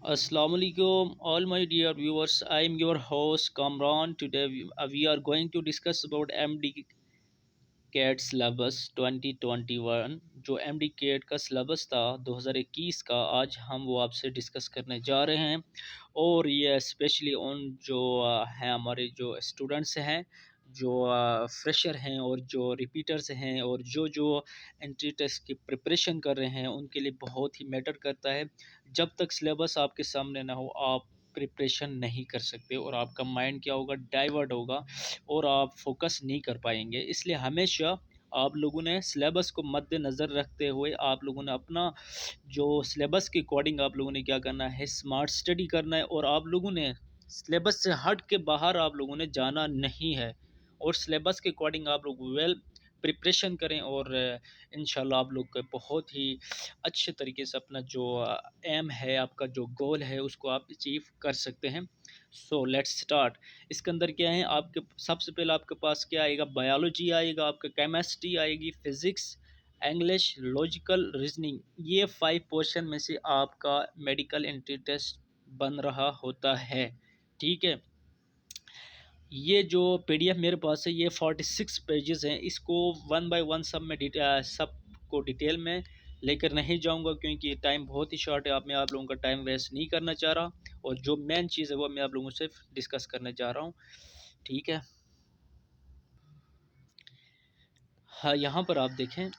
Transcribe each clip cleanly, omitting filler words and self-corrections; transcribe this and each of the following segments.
Assalamualaikum, all my dear viewers. I am your host Kamran. Today we are going to discuss about MD CAT syllabus 2021। जो MD cat का syllabus था 2021 का, आज हम वो आपसे डिस्कस करने जा रहे हैं। और ये स्पेशली उन जो हैं हमारे जो स्टूडेंट्स हैं, जो फ्रेशर हैं और जो रिपीटर्स हैं और जो जो एंट्री टेस्ट की प्रिपरेशन कर रहे हैं, उनके लिए बहुत ही मैटर करता है। जब तक सिलेबस आपके सामने ना हो, आप प्रिपरेशन नहीं कर सकते और आपका माइंड क्या होगा, डाइवर्ट होगा और आप फोकस नहीं कर पाएंगे। इसलिए हमेशा आप लोगों ने सिलेबस को मद्देनज़र रखते हुए आप लोगों ने अपना जो सिलेबस के अकॉर्डिंग आप लोगों ने क्या करना है, स्मार्ट स्टडी करना है। और आप लोगों ने सिलेबस से हट के बाहर आप लोगों ने जाना नहीं है और सिलेबस के अकॉर्डिंग आप लोग वेल प्रिपरेशन करें और इंशाल्लाह आप लोग बहुत ही अच्छे तरीके से अपना जो एम है, आपका जो गोल है, उसको आप अचीव कर सकते हैं। So let's start. इसके अंदर क्या है, आपके सबसे पहले आपके पास क्या आएगा, बायोलॉजी आएगा, आपका केमिस्ट्री आएगी, फिजिक्स, इंग्लिश, लॉजिकल रीजनिंग। ये 5 पोर्शन में से आपका मेडिकल एंट्री टेस्ट बन रहा होता है। ठीक है, ये जो पीडीएफ मेरे पास है, ये 46 पेजेस हैं। इसको वन बाय वन सब को डिटेल में लेकर नहीं जाऊंगा क्योंकि टाइम बहुत ही शॉर्ट है। मैं आप लोगों का टाइम वेस्ट नहीं करना चाह रहा और जो मेन चीज़ है वो मैं आप लोगों से डिस्कस करने जा रहा हूँ। ठीक है, हाँ, यहाँ पर आप देखें,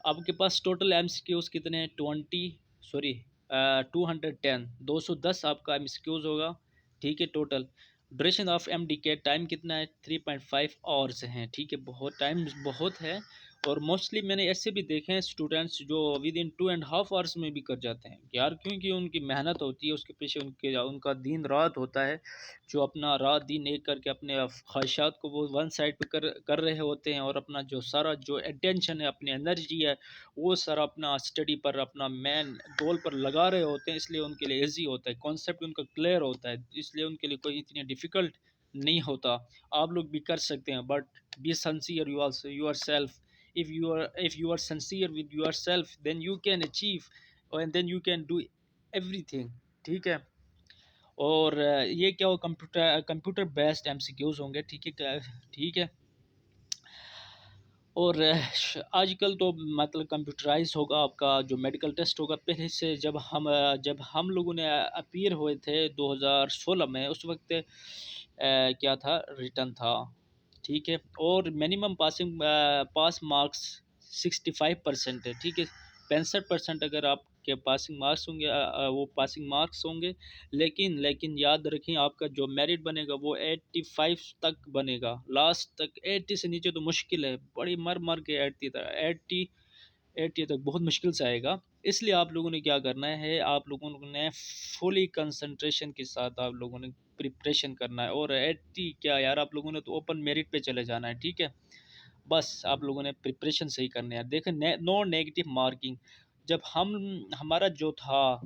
आपके पास टोटल एमसीक्यूज कितने हैं, 210 आपका एमसीक्यूज होगा। ठीक है, टोटल ड्यूरेशन ऑफ एमडी के टाइम कितना है, 3.5 आवर्स हैं। ठीक है, बहुत टाइम बहुत है। और मोस्टली मैंने ऐसे भी देखे हैं स्टूडेंट्स जो विद इन 2.5 आवर्स में भी कर जाते हैं यार, क्योंकि उनकी मेहनत होती है, उसके पीछे उनका दिन रात होता है। जो अपना रात दिन एक करके अपने ख्वाहिशात को वो वन साइड पे कर रहे होते हैं और अपना जो सारा जो अटेंशन है, अपनी एनर्जी है, वो सारा अपना स्टडी पर, अपना मेन गोल पर लगा रहे होते हैं। इसलिए उनके लिए ईजी होता है, कॉन्सेप्ट उनका क्लियर होता है, इसलिए उनके लिए कोई इतनी डिफ़िकल्ट नहीं होता। आप लोग भी कर सकते हैं, but be sincere your self. if you are sincere with yourself, then you can achieve and then you can do everything। ठीक है, और ये क्या हो, कंप्यूटर बेस्ड एमसीक्यूज होंगे। ठीक है। और आजकल तो मतलब कंप्यूटराइज होगा आपका जो मेडिकल टेस्ट होगा। पहले से जब हम लोगों ने अपीयर हुए थे 2016 में, उस वक्त क्या था, रिटर्न था। ठीक है, और मिनिमम पास मार्क्स 65% है। ठीक है, 65% अगर आपके पासिंग मार्क्स होंगे, वो पासिंग मार्क्स होंगे। लेकिन लेकिन याद रखें, आपका जो मेरिट बनेगा वो 85 तक बनेगा, लास्ट तक। 80 से नीचे तो मुश्किल है, बड़ी मर मर के 80 तक बहुत मुश्किल से आएगा। इसलिए आप लोगों ने क्या करना है, आप लोगों ने फुली कंसंट्रेशन के साथ आप लोगों ने प्रिपरेशन करना है। और 80 क्या यार, आप लोगों ने तो ओपन मेरिट पे चले जाना है। ठीक है, बस आप लोगों ने प्रिपरेशन सही करने है। देखें, नो नेगेटिव मार्किंग। जब हमारा जो था,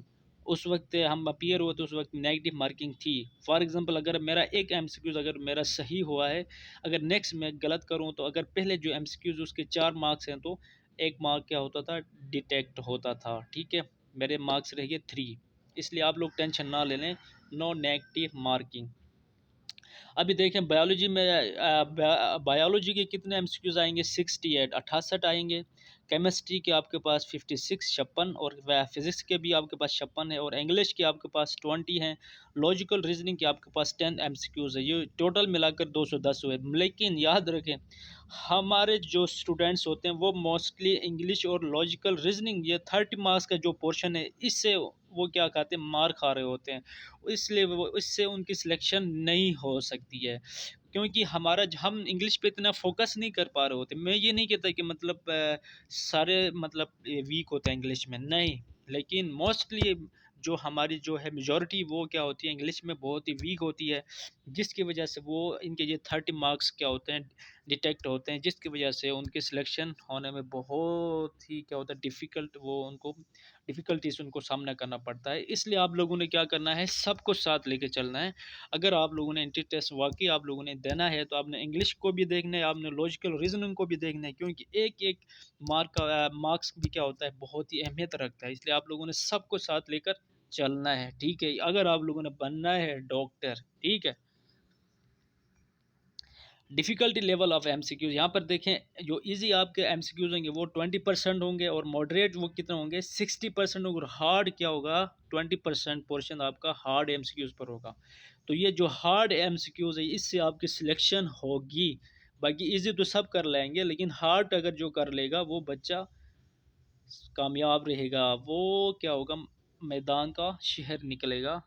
उस वक्त हम अपीयर हुए तो उस वक्त नेगेटिव मार्किंग थी। फॉर एग्जांपल, अगर मेरा एक एमसीक्यूज अगर मेरा सही हुआ है, अगर नेक्स्ट में गलत करूं तो अगर पहले जो एमसीक्यूज उसके 4 मार्क्स हैं तो एक मार्क क्या होता था, डिटेक्ट होता था। ठीक है, मेरे मार्क्स रह गए 3। इसलिए आप लोग टेंशन ना ले लें, नो नेगेटिव मार्किंग। अभी देखें, बायोलॉजी के कितने एमसीक्यूज आएंगे, 68 आएंगे। केमिस्ट्री के आपके पास 56 56, और फिजिक्स के भी आपके पास 56 है, और इंग्लिश के आपके पास 20 हैं। लॉजिकल रीजनिंग के आपके पास 10 एमसीक्यूज है। ये टोटल मिलाकर 210 हुए। लेकिन याद रखें, हमारे जो स्टूडेंट्स होते हैं वो मोस्टली इंग्लिश और लॉजिकल रीजनिंग, ये 30 मार्क्स का जो पोर्शन है, इससे वो क्या खाते हैं, मार खा रहे होते हैं। इसलिए वो इससे उनकी सिलेक्शन नहीं हो सकती है, क्योंकि हम इंग्लिश पे इतना फोकस नहीं कर पा रहे होते। मैं ये नहीं कहता कि मतलब सारे मतलब वीक होते हैं इंग्लिश में, नहीं। लेकिन मोस्टली जो हमारी जो है मेजॉरिटी, वो क्या होती है, इंग्लिश में बहुत ही वीक होती है, जिसकी वजह से वो इनके ये 30 मार्क्स क्या होते हैं, डिटेक्ट होते हैं, जिसकी वजह से उनके सिलेक्शन होने में बहुत ही क्या होता है, डिफ़िकल्ट, वो उनको डिफ़िकल्टीज उनको सामना करना पड़ता है। इसलिए आप लोगों ने क्या करना है, सब कुछ साथ लेके चलना है। अगर आप लोगों ने एंट्री टेस्ट वाकई आप लोगों ने देना है तो आपने इंग्लिश को भी देखना है, आपने लॉजिकल रीजनिंग को भी देखना है, क्योंकि एक एक मार्क्स भी क्या होता है, बहुत ही अहमियत रखता है। इसलिए आप लोगों ने सब कुछ साथ लेकर चलना है, ठीक है। अगर आप लोगों ने बनना है डॉक्टर, ठीक है। डिफ़िकल्टी लेवल ऑफ एमसीक्यूज यहाँ पर देखें, जो इजी आपके एमसीक्यूज होंगे वो 20% होंगे, और मॉडरेट वो कितने होंगे 60% होंगे, और हार्ड क्या होगा 20% पोर्शन आपका हार्ड एमसीक्यूज पर होगा। तो ये जो हार्ड एमसीक्यूज है इससे आपकी सिलेक्शन होगी। बाकी इजी तो सब कर लेंगे, लेकिन हार्ड अगर जो कर लेगा वो बच्चा कामयाब रहेगा, वो क्या होगा मैदान का शेर निकलेगा,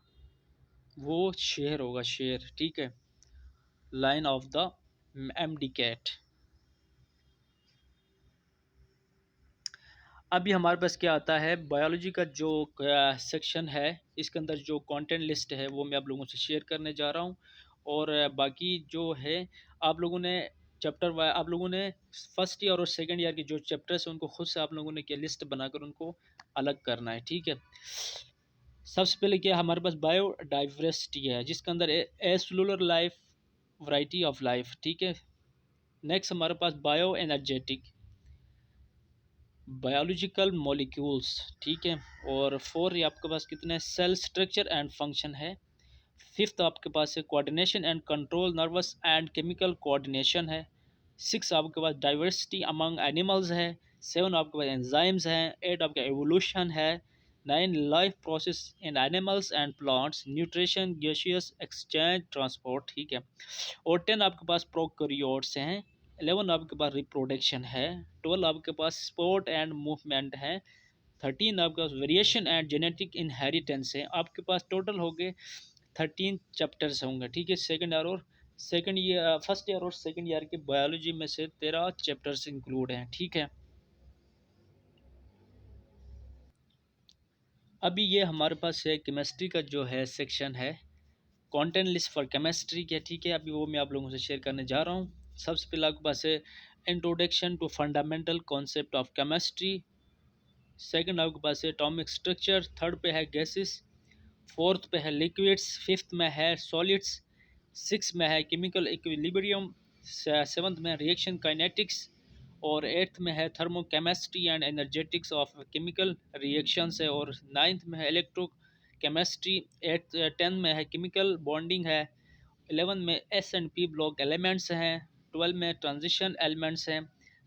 वो शेर होगा शेर, ठीक है। Line of the MD CAT. अभी हमारे पास क्या आता है, बायोलॉजी का जो सेक्शन है, इसके अंदर जो कंटेंट लिस्ट है वो मैं आप लोगों से शेयर करने जा रहा हूँ। और बाकी जो है आप लोगों ने चैप्टर वाइ आप लोगों ने फर्स्ट ईयर और सेकंड ईयर के जो चैप्टर्स हैं उनको खुद से आप लोगों ने क्या लिस्ट बनाकर उनको अलग करना है, ठीक है। सबसे पहले क्या हमारे पास बायोडाइवर्सिटी है, जिसके अंदर a cellular life, variety of life, ठीक है। नेक्स्ट हमारे पास बायो एनर्जेटिक, बायोलॉजिकल मॉलिक्यूल्स, ठीक है। और फोर ये आपके पास कितने सेल स्ट्रक्चर एंड फंक्शन है। फिफ्थ आपके पास है coordination and control, nervous and chemical coordination है। सिक्स आपके पास डाइवर्सिटी अमंग एनिमल्स है। सेवन आपके पास एंजाइम्स हैं। एट आपका एवोल्यूशन है। Nine life process in animals and plants, nutrition, gaseous exchange, transport, ठीक है। और टेन आपके पास प्रोकैरियोट्स हैं। 11 आपके पास रिप्रोडक्शन है। 12 आपके पास स्पोर्ट एंड मूवमेंट है। 13 आपके पास वेरिएशन एंड जेनेटिक इनहेरिटेंस है। आपके पास टोटल हो गए 13 चैप्टर्स होंगे, ठीक है। सेकेंड ईयर फर्स्ट ईयर और सेकेंड ईयर की बायोलॉजी में से 13 चैप्टर्स इंक्लूड हैं, ठीक है। अभी ये हमारे पास है केमिस्ट्री का जो है सेक्शन है, कंटेंट लिस्ट फॉर केमिस्ट्री के, ठीक है। अभी वो मैं आप लोगों से शेयर करने जा रहा हूँ। सबसे पहले आपके पास है introduction to fundamental concept of chemistry. Second आपके पास है एटॉमिक स्ट्रक्चर। थर्ड पे है गैसेस। फोर्थ पे है लिक्विड्स। फिफ्थ में है सॉलिड्स। सिक्स में है केमिकल इक्विलिब्रियम। सेवन्थ में रिएक्शन काइनेटिक्स। और एट्थ में है thermochemistry and energetics of chemical reactions है। और नाइन्थ में है इलेक्ट्रो केमिस्ट्री। एट 10 में है केमिकल बॉन्डिंग है। 11 में S and P block elements हैं। 12 में ट्रांजिशन एलिमेंट्स हैं।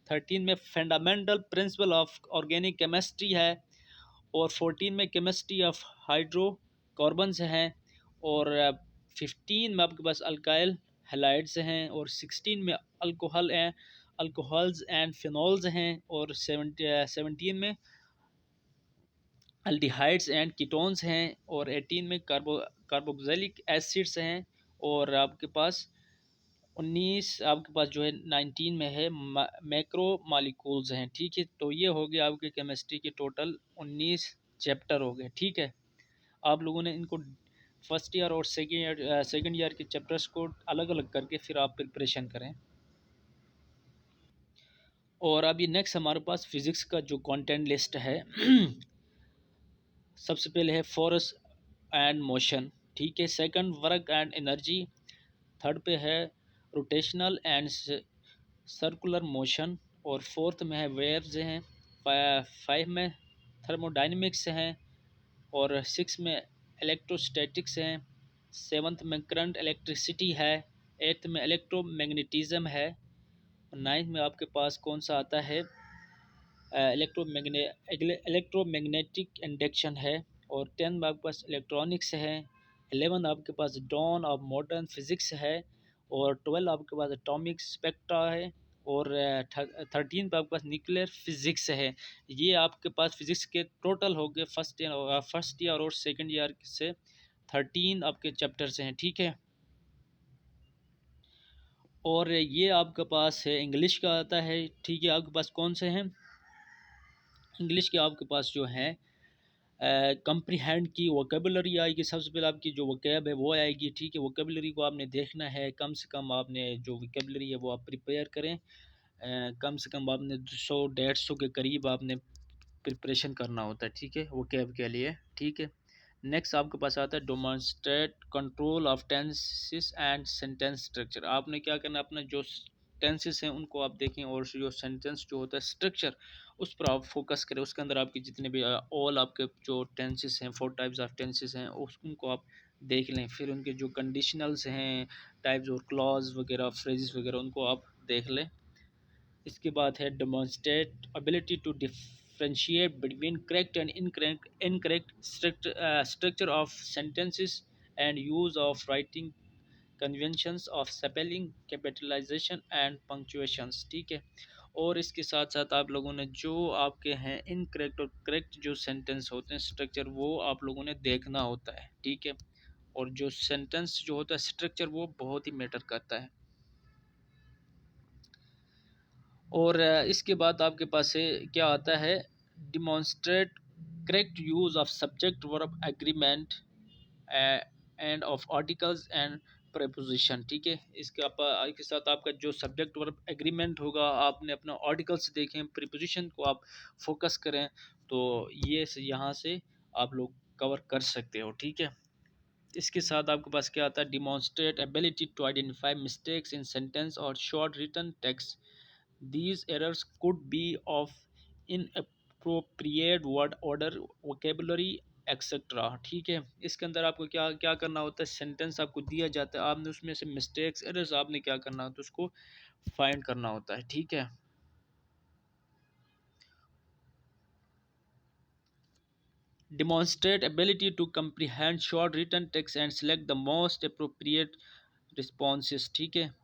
13 में fundamental principle of organic chemistry है। और 14 में केमिस्ट्री ऑफ हाइड्रोकार्बन्स हैं। और 15 में आपके पास अल्काइल हैलाइड्स हैं। और 16 में अल्कोहल हैं, अल्कोहल्स एंड फिनॉल्स हैं। और 17 में अल्डिहाइड्स एंड कीटोन्स हैं। और 18 में कार्बोक्सिलिक एसिड्स हैं। और आपके पास 19 आपके पास जो है 19 में है मैक्रो मालिकूल्स हैं, ठीक है। तो ये हो गया आपके केमिस्ट्री के टोटल 19 चैप्टर हो गए, ठीक है। आप लोगों ने इनको फर्स्ट ईयर और सेकेंड ईयर के चैप्टर्स को अलग अलग करके फिर आप प्रिपरेशन करें। और अभी नेक्स्ट हमारे पास फिज़िक्स का जो कंटेंट लिस्ट है सबसे पहले है फोर्स एंड मोशन, ठीक है। Second work and energy. Third पे है रोटेशनल एंड सर्कुलर मोशन। और फोर्थ में है वेव्स हैं। फाइव में थर्मोडाइनमिक्स हैं। और सिक्स में इलेक्ट्रोस्टैटिक्स हैं। सेवन्थ में करंट इलेक्ट्रिसिटी है। एट्थ में इलेक्ट्रोमैग्नेटिज्म है। और नाइन्थ में आपके पास कौन सा आता है, इलेक्ट्रोमैग्नेटिक इंडक्शन है। और 10 में आपके पास इलेक्ट्रॉनिक्स है। 11 आपके पास डॉन ऑफ मॉडर्न फिजिक्स है। और 12 आपके पास एटॉमिक स्पेक्ट्रा है। और 13 पे आपके पास न्यूक्लियर फिजिक्स है। ये आपके पास फिजिक्स के टोटल हो गए फर्स्ट ईयर और सेकेंड ईयर से 13 आपके चैप्टर्स हैं, ठीक है। और ये आपके पास है इंग्लिश का आता है, ठीक है। आपके पास कौन से हैं इंग्लिश के, आपके पास जो है कंप्रीहेंड की वोकेबलरी आएगी। सबसे पहले आपकी जो वोकेब है वो आएगी, ठीक है। वोकेबलरी को आपने देखना है, कम से कम आपने जो वोकेबलरी है वो आप प्रिपेयर करें। कम से कम आपने 100-150 के करीब आपने प्रिपरेशन करना होता है, ठीक है, वोकेब के लिए, ठीक है। नेक्स्ट आपके पास आता है demonstrate control of tenses and sentence structure. आपने क्या करना है, अपना जो टेंसेस हैं उनको आप देखें, और जो सेंटेंस जो होता है स्ट्रक्चर उस पर आप फोकस करें। उसके अंदर आपके जितने भी ऑल आपके जो टेंसेस हैं, 4 टाइप्स ऑफ टेंसेस हैं, उनको आप देख लें। फिर उनके जो कंडीशनल्स हैं, टाइप्स और क्लॉज वगैरह, फ्रेजेस वगैरह, उनको आप देख लें। इसके बाद है demonstrate ability to differentiate between correct and incorrect structure of sentences and use of writing conventions of spelling, capitalisation and punctuations. ठीक है। और इसके साथ साथ आप लोगों ने जो आपके हैं इनकरेक्ट और करेक्ट जो सेंटेंस होते हैं स्ट्रक्चर, वो आप लोगों ने देखना होता है। ठीक है। और जो सेंटेंस जो होता है स्ट्रक्चर, वो बहुत ही मैटर करता है। और इसके बाद आपके पास है क्या आता है, demonstrate correct use of subject verb agreement end of articles and preposition. ठीक है। इसके साथ आपका जो सब्जेक्ट वर्ब एग्रीमेंट होगा, आपने अपना आर्टिकल्स देखें, प्रीपोजिशन को आप फोकस करें, तो ये यहाँ से आप लोग कवर कर सकते हो। ठीक है। इसके साथ आपके पास क्या आता है, demonstrate ability to identify mistakes in sentence और short written text. These errors could be of inappropriate word order, vocabulary, etc. ठीक है। इसके अंदर आपको क्या क्या करना होता है, सेंटेंस आपको दिया जाता है, आपने उसमें से मिस्टेक्स एरर्स आपने क्या करना होता है, उसको फाइंड करना होता है। ठीक है। Demonstrate ability to comprehend short written text and select the most appropriate responses। ठीक है।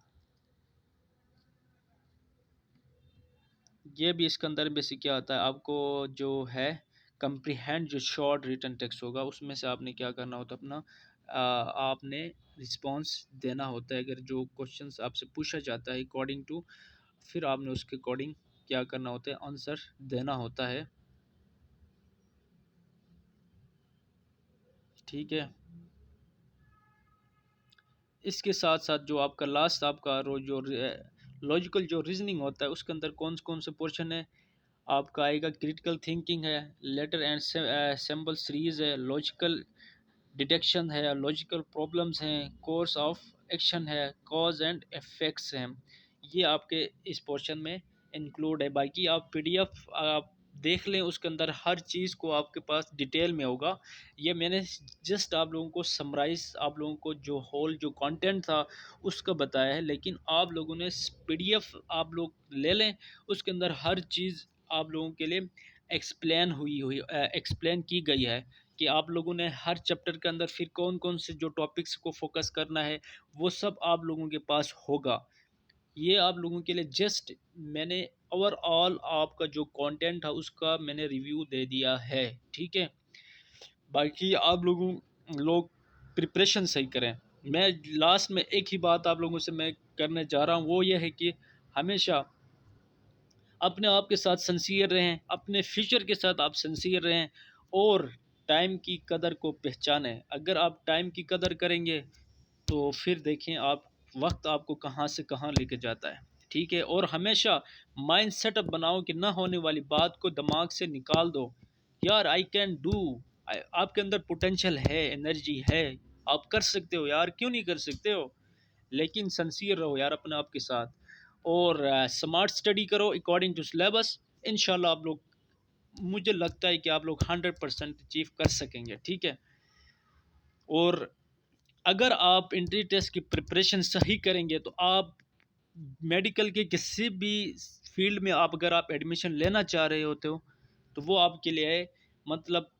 ये भी इसके अंदर बेसिक क्या होता है, आपको जो है कंप्रीहेंड जो शॉर्ट रिटन टेक्स्ट होगा, उसमें से आपने क्या करना होता है, अपना आपने रिस्पांस देना होता है। अगर जो क्वेश्चंस आपसे पूछा जाता है अकॉर्डिंग टू, फिर आपने उसके अकॉर्डिंग क्या करना होता है, आंसर देना होता है। ठीक है। इसके साथ साथ जो आपका लास्ट आपका जो लॉजिकल जो रीजनिंग होता है, उसके अंदर कौन कौन से पोर्शन है, आपका आएगा क्रिटिकल थिंकिंग है, लेटर एंड सिंबल सीरीज है, लॉजिकल डिटेक्शन है, लॉजिकल प्रॉब्लम्स हैं, कोर्स ऑफ एक्शन है, कॉज एंड इफेक्ट्स हैं। ये आपके इस पोर्शन में इंक्लूड है। बाकी आप पीडीएफ आप देख लें, उसके अंदर हर चीज़ को आपके पास डिटेल में होगा। ये मैंने जस्ट आप लोगों को समराइज, आप लोगों को जो होल जो कंटेंट था उसका बताया है, लेकिन आप लोगों ने पीडीएफ आप लोग ले लें, उसके अंदर हर चीज़ आप लोगों के लिए एक्सप्लेन हुई हुई एक्सप्लेन की गई है कि आप लोगों ने हर चैप्टर के अंदर फिर कौन कौन से जो टॉपिक्स को फोकस करना है, वो सब आप लोगों के पास होगा। ये आप लोगों के लिए जस्ट मैंने ओवरऑल आपका जो कंटेंट था उसका मैंने रिव्यू दे दिया है। ठीक है। बाकी आप लोग प्रिपरेशन सही करें। मैं लास्ट में एक ही बात आप लोगों से मैं करने जा रहा हूँ, वो ये है कि हमेशा अपने आप के साथ सिंसियर रहें, अपने फ्यूचर के साथ आप सिंसियर रहें, और टाइम की कदर को पहचानें। अगर आप टाइम की कदर करेंगे, तो फिर देखें आप वक्त आपको कहाँ से कहाँ लेके जाता है। ठीक है। और हमेशा माइंड सेटअप बनाओ कि ना होने वाली बात को दिमाग से निकाल दो। यार आई कैन डू, आपके अंदर पोटेंशियल है, एनर्जी है, आप कर सकते हो यार, क्यों नहीं कर सकते हो। लेकिन सिंसियर रहो यार अपने आप के साथ, और स्मार्ट स्टडी करो अकॉर्डिंग टू सिलेबस। इंशाल्लाह आप लोग, मुझे लगता है कि आप लोग 100% अचीव कर सकेंगे। ठीक है। और अगर आप एंट्री टेस्ट की प्रिपरेशन सही करेंगे, तो आप मेडिकल के किसी भी फील्ड में आप अगर आप एडमिशन लेना चाह रहे होते हो, तो वो आपके लिए मतलब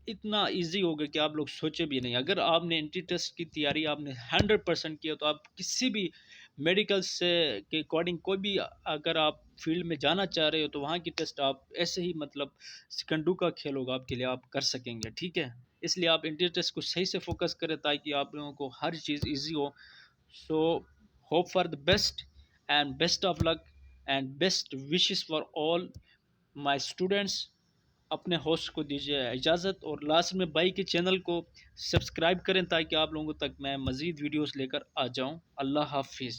इतना इजी होगा कि आप लोग सोचे भी नहीं। अगर आपने एंट्री टेस्ट की तैयारी आपने 100% किया, तो आप किसी भी मेडिकल से के अकॉर्डिंग कोई भी अगर आप फील्ड में जाना चाह रहे हो, तो वहाँ की टेस्ट आप ऐसे ही मतलब सिकंडू का खेल होगा आपके लिए, आप कर सकेंगे। ठीक है। इसलिए आप एंट्री टेस्ट को सही से फोकस करें, ताकि आप लोगों को हर चीज़ ईजी हो। So hope for the best and best of luck and best wishes for all my students. अपने होस्ट को दीजिए इजाज़त, और लास्ट में भाई के चैनल को सब्सक्राइब करें, ताकि आप लोगों तक मैं मज़ीद वीडियोस लेकर आ जाऊं। अल्लाह हाफिज़।